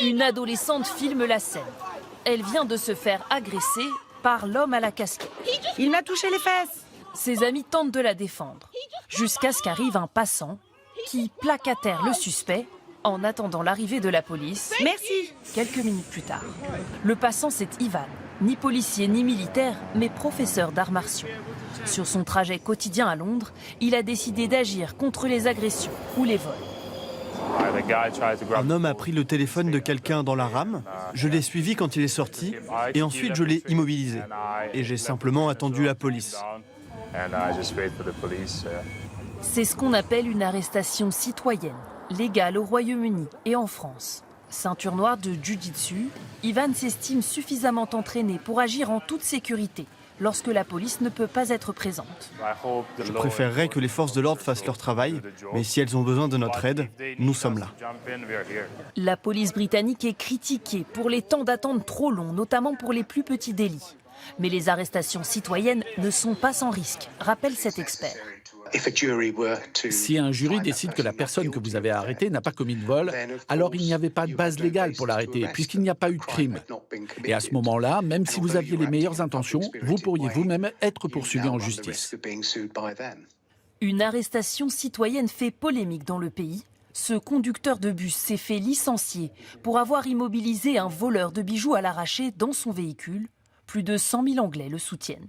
Une adolescente filme la scène. Elle vient de se faire agresser par l'homme à la casquette. Il m'a touché les fesses. Ses amis tentent de la défendre, jusqu'à ce qu'arrive un passant qui plaque à terre le suspect en attendant l'arrivée de la police. Merci. Quelques minutes plus tard. Le passant, c'est Ivan, ni policier ni militaire, mais professeur d'arts martiaux. Sur son trajet quotidien à Londres, il a décidé d'agir contre les agressions ou les vols. Un homme a pris le téléphone de quelqu'un dans la rame, je l'ai suivi quand il est sorti et ensuite je l'ai immobilisé. Et j'ai simplement attendu la police. C'est ce qu'on appelle une arrestation citoyenne, légale au Royaume-Uni et en France. Ceinture noire de jiu-jitsu, Ivan s'estime suffisamment entraîné pour agir en toute sécurité lorsque la police ne peut pas être présente. Je préférerais que les forces de l'ordre fassent leur travail, mais si elles ont besoin de notre aide, nous sommes là. La police britannique est critiquée pour les temps d'attente trop longs, notamment pour les plus petits délits. Mais les arrestations citoyennes ne sont pas sans risque, rappelle cet expert. Si un jury décide que la personne que vous avez arrêtée n'a pas commis de vol, alors il n'y avait pas de base légale pour l'arrêter, puisqu'il n'y a pas eu de crime. Et à ce moment-là, même si vous aviez les meilleures intentions, vous pourriez vous-même être poursuivi en justice. Une arrestation citoyenne fait polémique dans le pays. Ce conducteur de bus s'est fait licencier pour avoir immobilisé un voleur de bijoux à l'arraché dans son véhicule. Plus de 100 000 Anglais le soutiennent.